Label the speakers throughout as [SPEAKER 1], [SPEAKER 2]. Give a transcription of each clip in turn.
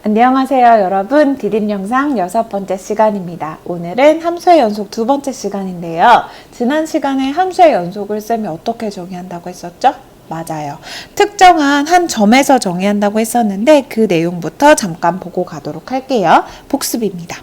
[SPEAKER 1] 안녕하세요 여러분, 디딤 영상 6번째 시간입니다. 오늘은 함수의 연속 2번째 시간인데요. 지난 시간에 함수의 연속을 쌤이 어떻게 정의한다고 했었죠? 맞아요. 특정한 한 점에서 정의한다고 했었는데 그 내용부터 잠깐 보고 가도록 할게요. 복습입니다.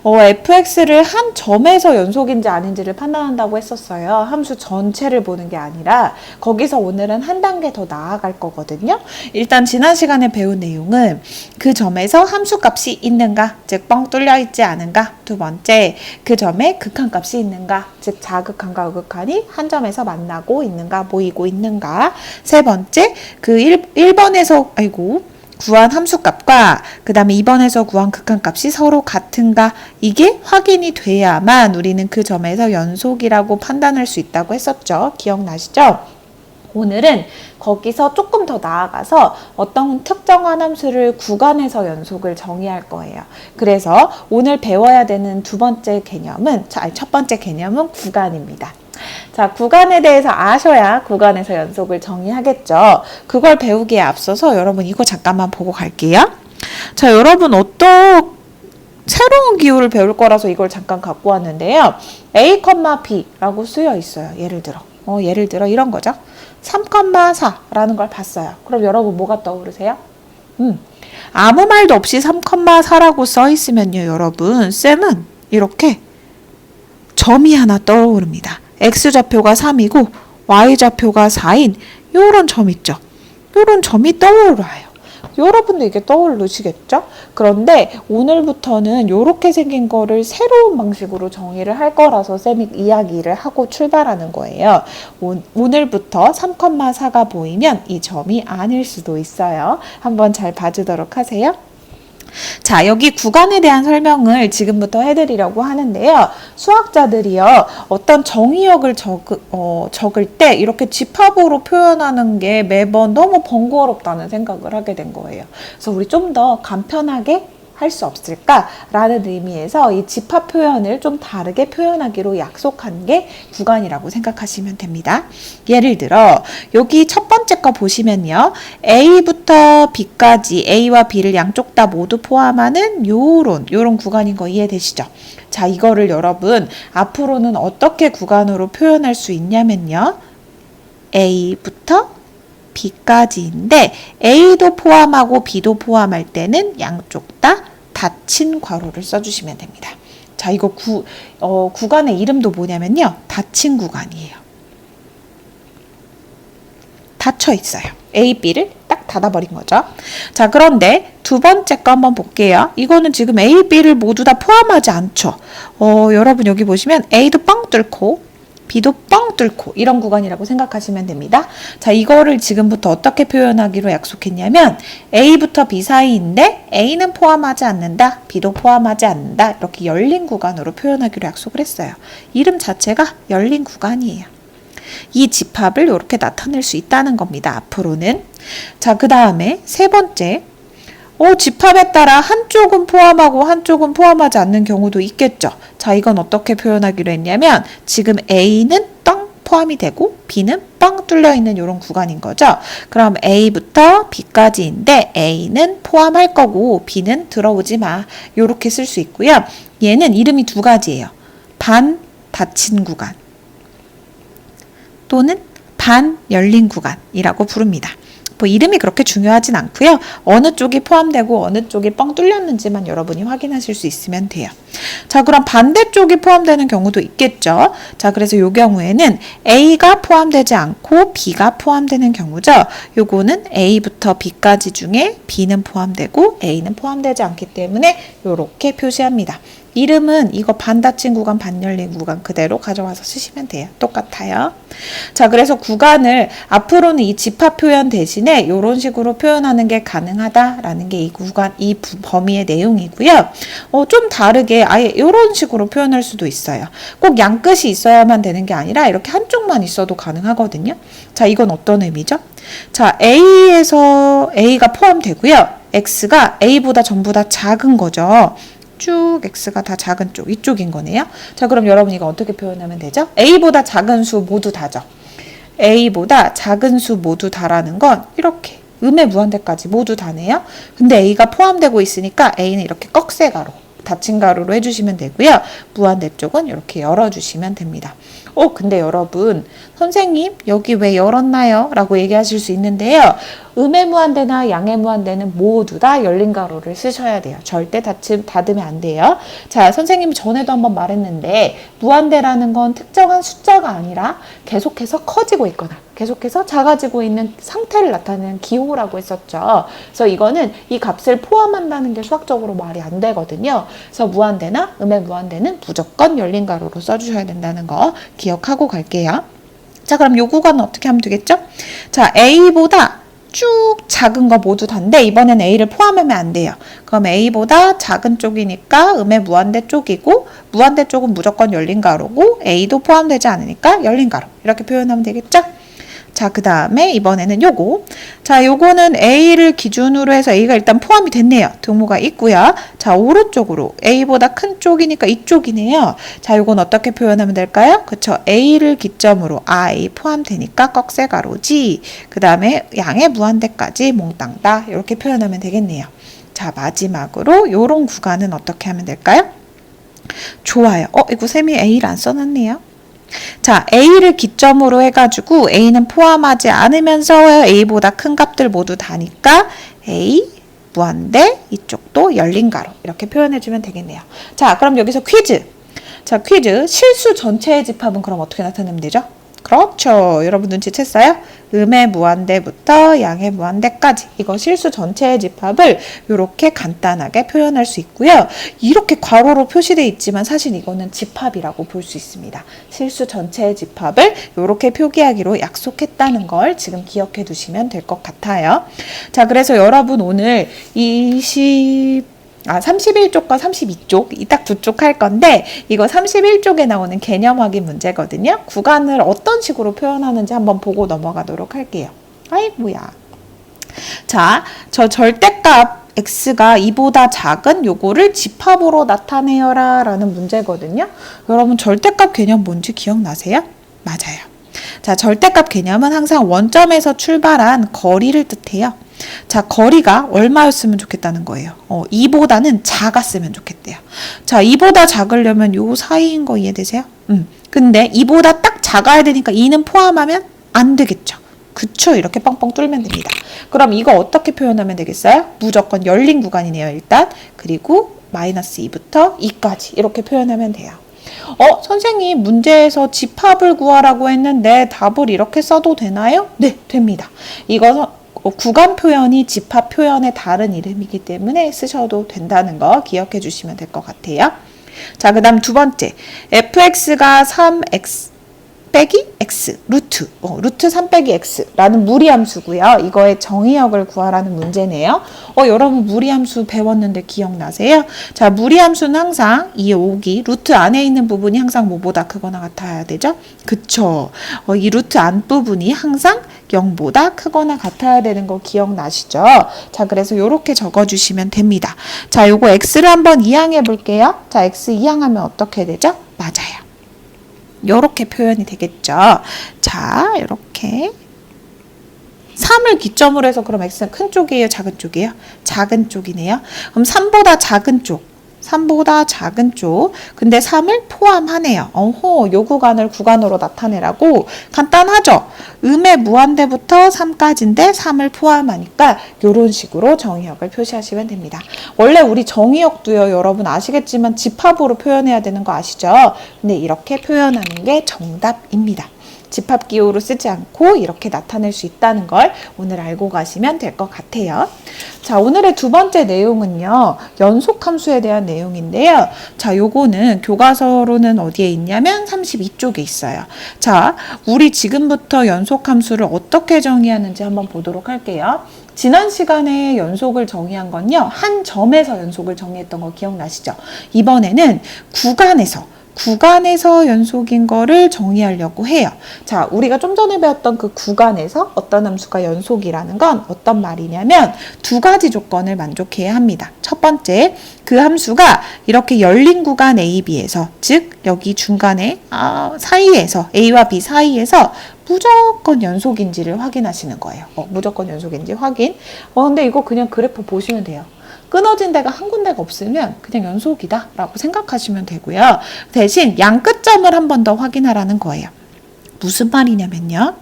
[SPEAKER 1] fx를 한 점에서 연속인지 아닌지를 판단한다고 했었어요. 함수 전체를 보는 게 아니라 거기서 오늘은 한 단계 더 나아갈 거거든요. 일단 지난 시간에 배운 내용은 그 점에서 함수값이 있는가, 즉 뻥 뚫려 있지 않은가. 두 번째, 그 점에 극한값이 있는가, 즉 자극한과 우극한이 한 점에서 만나고 있는가, 모이고 있는가. 세 번째, 그 1번에서 구한 함수값과 그 다음에 2번에서 구한 극한값이 서로 같은가, 이게 확인이 돼야만 우리는 그 점에서 연속이라고 판단할 수 있다고 했었죠. 기억나시죠? 오늘은 거기서 조금 더 나아가서 어떤 특정한 함수를 구간에서 연속을 정의할 거예요. 그래서 오늘 배워야 되는 첫 번째 개념은 구간입니다. 자, 구간에 대해서 아셔야 구간에서 연속을 정의하겠죠. 그걸 배우기에 앞서서 여러분 이거 잠깐만 보고 갈게요. 자, 여러분 새로운 기호를 배울 거라서 이걸 잠깐 갖고 왔는데요. A, B라고 쓰여 있어요. 예를 들어 이런 거죠. 3,4라는 걸 봤어요. 그럼 여러분 뭐가 떠오르세요? 아무 말도 없이 3,4라고 써 있으면요, 여러분, 쌤은 이렇게 점이 하나 떠오릅니다. X좌표가 3이고 Y좌표가 4인 요런 점 있죠. 요런 점이 떠올라요. 여러분도 이게 떠오르시겠죠? 그런데 오늘부터는 요렇게 생긴 거를 새로운 방식으로 정의를 할 거라서 쌤이 이야기를 하고 출발하는 거예요. 오늘부터 3,4가 보이면 이 점이 아닐 수도 있어요. 한번 잘 봐주도록 하세요. 자, 여기 구간에 대한 설명을 지금부터 해드리려고 하는데요. 수학자들이요, 어떤 정의역을 적을 때 이렇게 집합으로 표현하는 게 매번 너무 번거롭다는 생각을 하게 된 거예요. 그래서 우리 좀 더 간편하게 할 수 없을까라는 의미에서 이 집합 표현을 좀 다르게 표현하기로 약속한 게 구간이라고 생각하시면 됩니다. 예를 들어 여기 첫 번째 거 보시면요. A부터 B까지 A와 B를 양쪽 다 모두 포함하는 요런 구간인 거 이해되시죠? 자, 이거를 여러분 앞으로는 어떻게 구간으로 표현할 수 있냐면요. A부터 B까지인데 A도 포함하고 B도 포함할 때는 양쪽 다 닫힌 괄호를 써주시면 됩니다. 자, 이거 구간의 이름도 뭐냐면요. 닫힌 구간이에요. 닫혀 있어요. A, B를 딱 닫아버린 거죠. 자, 그런데 두 번째 거 한번 볼게요. 이거는 지금 A, B를 모두 다 포함하지 않죠. 여러분 여기 보시면 A도 뻥 뚫고 B도 뻥 뚫고 이런 구간이라고 생각하시면 됩니다. 자, 이거를 지금부터 어떻게 표현하기로 약속했냐면 A부터 B 사이인데 A는 포함하지 않는다, B도 포함하지 않는다, 이렇게 열린 구간으로 표현하기로 약속을 했어요. 이름 자체가 열린 구간이에요. 이 집합을 이렇게 나타낼 수 있다는 겁니다. 앞으로는. 자, 그 다음에 세 번째, 집합에 따라 한쪽은 포함하고 한쪽은 포함하지 않는 경우도 있겠죠. 자, 이건 어떻게 표현하기로 했냐면 지금 A는 뻥 포함이 되고 B는 뻥 뚫려 있는 이런 구간인 거죠. 그럼 A부터 B까지인데 A는 포함할 거고 B는 들어오지 마. 이렇게 쓸 수 있고요. 얘는 이름이 두 가지예요. 반 닫힌 구간 또는 반 열린 구간이라고 부릅니다. 이름이 그렇게 중요하진 않고요. 어느 쪽이 포함되고 어느 쪽이 뻥 뚫렸는지만 여러분이 확인하실 수 있으면 돼요. 자, 그럼 반대쪽이 포함되는 경우도 있겠죠. 자, 그래서 이 경우에는 A가 포함되지 않고 B가 포함되는 경우죠. 요거는 A부터 B까지 중에 B는 포함되고 A는 포함되지 않기 때문에 이렇게 표시합니다. 이름은 이거 반 닫힌 구간, 반 열린 구간 그대로 가져와서 쓰시면 돼요. 똑같아요. 자, 그래서 구간을 앞으로는 이 집합 표현 대신에 이런 식으로 표현하는 게 가능하다라는 게 이 범위의 내용이고요. 좀 다르게 아예 이런 식으로 표현할 수도 있어요. 꼭 양끝이 있어야만 되는 게 아니라 이렇게 한쪽만 있어도 가능하거든요. 자, 이건 어떤 의미죠? 자, A에서 A가 포함되고요. X가 A보다 전부 다 작은 거죠. 쭉 X가 다 작은 쪽, 이쪽인 거네요. 자, 그럼 여러분 이거 어떻게 표현하면 되죠? A보다 작은 수 모두 다죠. A보다 작은 수 모두 다라는 건 이렇게 음의 무한대까지 모두 다네요. 근데 A가 포함되고 있으니까 A는 이렇게 꺽쇠가로, 닫힌 가로로 해주시면 되고요. 무한대 쪽은 이렇게 열어주시면 됩니다. 근데 여러분, 선생님 여기 왜 열었나요? 라고 얘기하실 수 있는데요. 음의 무한대나 양의 무한대는 모두 다 열린 가로를 쓰셔야 돼요. 절대 닫으면 안 돼요. 자, 선생님이 전에도 한번 말했는데 무한대라는 건 특정한 숫자가 아니라 계속해서 커지고 있거나 계속해서 작아지고 있는 상태를 나타내는 기호라고 했었죠. 그래서 이거는 이 값을 포함한다는 게 수학적으로 말이 안 되거든요. 그래서 무한대나 음의 무한대는 무조건 열린 가로로 써주셔야 된다는 거 기억하고 갈게요. 자, 그럼 요 구간은 어떻게 하면 되겠죠? 자, A보다 쭉 작은 거 모두 다인데 이번엔 A를 포함하면 안 돼요. 그럼 A보다 작은 쪽이니까 음의 무한대 쪽이고 무한대 쪽은 무조건 열린 가로고 A도 포함되지 않으니까 열린 가로 이렇게 표현하면 되겠죠? 자, 그 다음에 이번에는 요거. 자, 요거는 A를 기준으로 해서 A가 일단 포함이 됐네요. 등호가 있고요. 자, 오른쪽으로 A보다 큰 쪽이니까 이쪽이네요. 자, 요건 어떻게 표현하면 될까요? 그쵸. A를 기점으로 A 포함되니까 꺽쇠가로지. 그 다음에 양의 무한대까지 몽땅 다 이렇게 표현하면 되겠네요. 자, 마지막으로 요런 구간은 어떻게 하면 될까요? 좋아요. 이거 쌤이 A를 안 써놨네요. 자, A를 기점으로 해가지고 A는 포함하지 않으면서 A보다 큰 값들 모두 다니까 A, 무한대, 이쪽도 열린 가로 이렇게 표현해주면 되겠네요. 자, 그럼 여기서 퀴즈. 자, 퀴즈. 실수 전체의 집합은 그럼 어떻게 나타내면 되죠? 그렇죠. 여러분 눈치챘어요? 음의 무한대부터 양의 무한대까지 이거 실수 전체의 집합을 이렇게 간단하게 표현할 수 있고요. 이렇게 괄호로 표시되어 있지만 사실 이거는 집합이라고 볼 수 있습니다. 실수 전체의 집합을 이렇게 표기하기로 약속했다는 걸 지금 기억해 두시면 될 것 같아요. 자, 그래서 여러분 오늘 31쪽과 32쪽, 이 딱 두 쪽 할 건데 이거 31쪽에 나오는 개념 확인 문제거든요. 구간을 어떤 식으로 표현하는지 한번 보고 넘어가도록 할게요. 아이고야. 자, 저 절대값 x가 2보다 작은 요거를 집합으로 나타내어라 라는 문제거든요. 여러분 절대값 개념 뭔지 기억나세요? 맞아요. 자, 절대값 개념은 항상 원점에서 출발한 거리를 뜻해요. 자, 거리가 얼마였으면 좋겠다는 거예요. 2보다는 작았으면 좋겠대요. 자, 2보다 작으려면 요 사이인 거 이해되세요? 근데 2보다 딱 작아야 되니까 2는 포함하면 안 되겠죠. 그쵸? 이렇게 뻥뻥 뚫면 됩니다. 그럼 이거 어떻게 표현하면 되겠어요? 무조건 열린 구간이네요, 일단. 그리고 마이너스 2부터 2까지 이렇게 표현하면 돼요. 선생님 문제에서 집합을 구하라고 했는데 답을 이렇게 써도 되나요? 네, 됩니다. 이거 구간 표현이 집합 표현의 다른 이름이기 때문에 쓰셔도 된다는 거 기억해 주시면 될 것 같아요. 자, 그 다음 두 번째. fx가 3x 빼기 x, 루트 3 빼기 x라는 무리함수고요. 이거의 정의역을 구하라는 문제네요. 여러분 무리함수 배웠는데 기억나세요? 자, 무리함수는 항상 이 5기 루트 안에 있는 부분이 항상 뭐보다 크거나 같아야 되죠? 그쵸. 이 루트 안 부분이 항상 0보다 크거나 같아야 되는 거 기억나시죠? 자, 그래서 이렇게 적어주시면 됩니다. 자, 요거 x를 한번 이항해 볼게요. 자, x 이항하면 어떻게 되죠? 맞아요. 요렇게 표현이 되겠죠. 자, 이렇게 3을 기점으로 해서 그럼 x는 큰 쪽이에요? 작은 쪽이에요? 작은 쪽이네요. 그럼 3보다 작은 쪽. 3보다 작은 쪽. 근데 3을 포함하네요. 요 구간을 구간으로 나타내라고 간단하죠? 음의 무한대부터 3까지인데 3을 포함하니까 이런 식으로 정의역을 표시하시면 됩니다. 원래 우리 정의역도요, 여러분 아시겠지만 집합으로 표현해야 되는 거 아시죠? 근데 이렇게 표현하는 게 정답입니다. 집합 기호로 쓰지 않고 이렇게 나타낼 수 있다는 걸 오늘 알고 가시면 될 것 같아요. 자, 오늘의 두 번째 내용은요, 연속함수에 대한 내용인데요. 자, 요거는 교과서로는 어디에 있냐면 32쪽에 있어요. 자, 우리 지금부터 연속함수를 어떻게 정의하는지 한번 보도록 할게요. 지난 시간에 연속을 정의한 건요, 한 점에서 연속을 정의했던 거 기억나시죠? 이번에는 구간에서 구간에서 연속인 거를 정의하려고 해요. 자, 우리가 좀 전에 배웠던 그 구간에서 어떤 함수가 연속이라는 건 어떤 말이냐면 두 가지 조건을 만족해야 합니다. 첫 번째, 그 함수가 이렇게 열린 구간 A, B에서, 즉 여기 중간에 사이에서, A와 B 사이에서 무조건 연속인지를 확인하시는 거예요. 무조건 연속인지 확인. 근데 이거 그냥 그래프 보시면 돼요. 끊어진 데가 한 군데가 없으면 그냥 연속이다 라고 생각하시면 되고요. 대신 양 끝점을 한 번 더 확인하라는 거예요. 무슨 말이냐면요.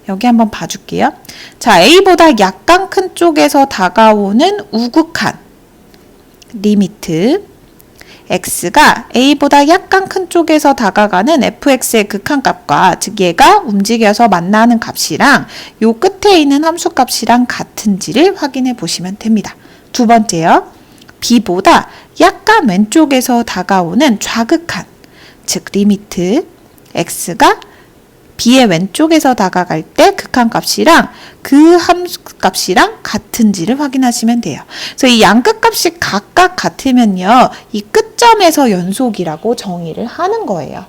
[SPEAKER 1] 여기 한번 봐줄게요. 자, A보다 약간 큰 쪽에서 다가오는 우극한 리미트 x가 A보다 약간 큰 쪽에서 다가가는 fx의 극한값과 즉 얘가 움직여서 만나는 값이랑 요 끝에 있는 함수값이랑 같은지를 확인해 보시면 됩니다. 두 번째요. B보다 약간 왼쪽에서 다가오는 좌극한, 즉 리미트 x가 B의 왼쪽에서 다가갈 때 극한값이랑 그 함수값이랑 같은지를 확인하시면 돼요. 그래서 이 양끝값이 각각 같으면요. 이 끝점에서 연속이라고 정의를 하는 거예요.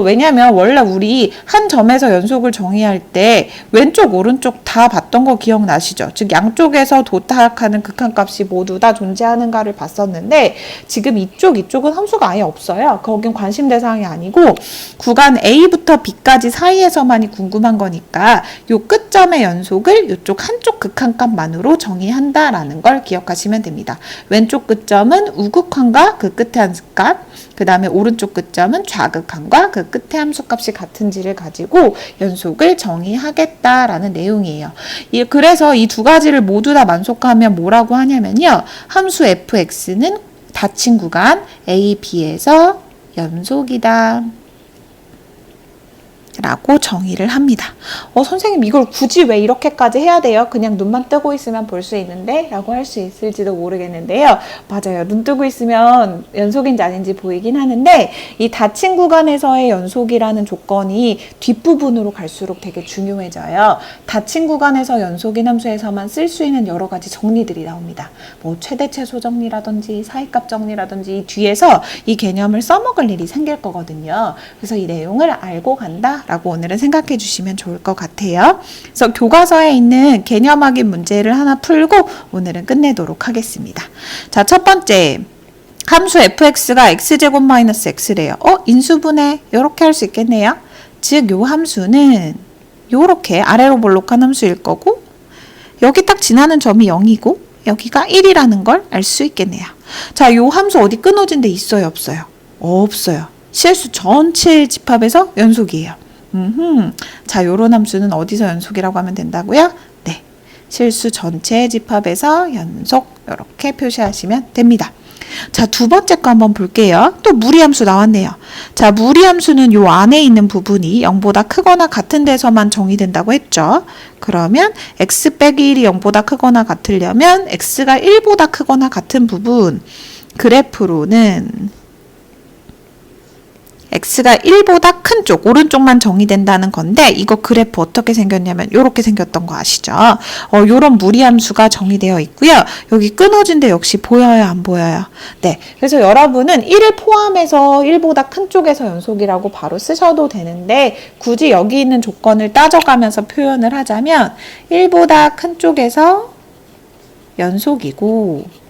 [SPEAKER 1] 왜냐면 원래 우리 한 점에서 연속을 정의할 때 왼쪽 오른쪽 다 봤던 거 기억나시죠? 즉 양쪽에서 도착하는 극한값이 모두 다 존재하는가를 봤었는데 지금 이쪽은 함수가 아예 없어요. 거긴 관심 대상이 아니고 구간 A부터 B까지 사이에서만이 궁금한 거니까 요 끝점의 연속을 이쪽 한쪽 극한값만으로 정의한다라는 걸 기억하시면 됩니다. 왼쪽 끝점은 우극한과 그 끝의 함수값, 그 다음에 오른쪽 끝점은 좌극한과 그 끝의 함수값이 같은지를 가지고 연속을 정의하겠다라는 내용이에요. 그래서 이 두 가지를 모두 다 만족하면 뭐라고 하냐면요. 함수 fx는 닫힌 구간 a, b에서 연속이다 라고 정의를 합니다. 선생님 이걸 굳이 왜 이렇게까지 해야 돼요? 그냥 눈만 뜨고 있으면 볼 수 있는데? 라고 할 수 있을지도 모르겠는데요. 맞아요. 눈 뜨고 있으면 연속인지 아닌지 보이긴 하는데 이 닫힌 구간에서의 연속이라는 조건이 뒷부분으로 갈수록 되게 중요해져요. 닫힌 구간에서 연속인 함수에서만 쓸 수 있는 여러 가지 정리들이 나옵니다. 뭐 최대 최소 정리라든지 사이값 정리라든지 이 뒤에서 이 개념을 써먹을 일이 생길 거거든요. 그래서 이 내용을 알고 간다 라고 오늘은 생각해 주시면 좋을 것 같아요. 그래서 교과서에 있는 개념 확인 문제를 하나 풀고 오늘은 끝내도록 하겠습니다. 자, 첫 번째. 함수 fx가 x제곱 마이너스 x래요. 인수분해 이렇게 할 수 있겠네요. 즉, 요 함수는 요렇게 아래로 볼록한 함수일 거고 여기 딱 지나는 점이 0이고 여기가 1이라는 걸 알 수 있겠네요. 자, 요 함수 어디 끊어진 데 있어요? 없어요? 없어요. 실수 전체 집합에서 연속이에요. 자, 요런 함수는 어디서 연속이라고 하면 된다고요? 네, 실수 전체 집합에서 연속 이렇게 표시하시면 됩니다. 자, 두 번째 거 한번 볼게요. 또 무리함수 나왔네요. 자, 무리함수는 요 안에 있는 부분이 0보다 크거나 같은 데서만 정의된다고 했죠. 그러면 x 빼기 1이 0보다 크거나 같으려면 x가 1보다 크거나 같은 부분 그래프로는 x가 1보다 큰 쪽, 오른쪽만 정의된다는 건데 이거 그래프 어떻게 생겼냐면 이렇게 생겼던 거 아시죠? 요런 무리함수가 정의되어 있고요. 여기 끊어진 데 역시 보여요? 안 보여요? 네, 그래서 여러분은 1을 포함해서 1보다 큰 쪽에서 연속이라고 바로 쓰셔도 되는데 굳이 여기 있는 조건을 따져가면서 표현을 하자면 1보다 큰 쪽에서 연속이고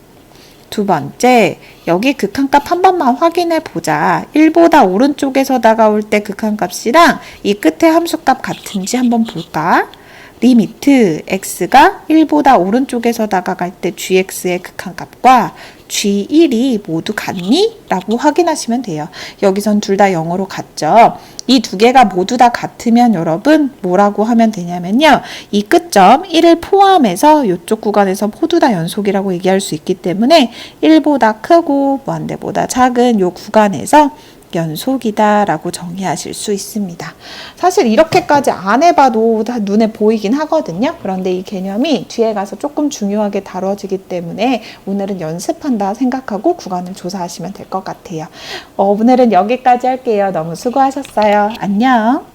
[SPEAKER 1] 두 번째, 여기 극한값 한 번만 확인해 보자. 1보다 오른쪽에서 다가올 때 극한값이랑 이 끝에 함수값 같은지 한번 볼까? 리미트 x가 1보다 오른쪽에서 다가갈 때 gx의 극한값과 g1이 모두 같니? 라고 확인하시면 돼요. 여기선 둘 다 0으로 같죠. 이 두 개가 모두 다 같으면 여러분 뭐라고 하면 되냐면요. 이 끝점 1을 포함해서 이쪽 구간에서 모두 다 연속이라고 얘기할 수 있기 때문에 1보다 크고 무한대보다 작은 이 구간에서 연속이다 라고 정의하실 수 있습니다. 사실 이렇게까지 안 해봐도 다 눈에 보이긴 하거든요. 그런데 이 개념이 뒤에 가서 조금 중요하게 다뤄지기 때문에 오늘은 연습한다 생각하고 구간을 조사하시면 될 것 같아요. 오늘은 여기까지 할게요. 너무 수고하셨어요. 안녕.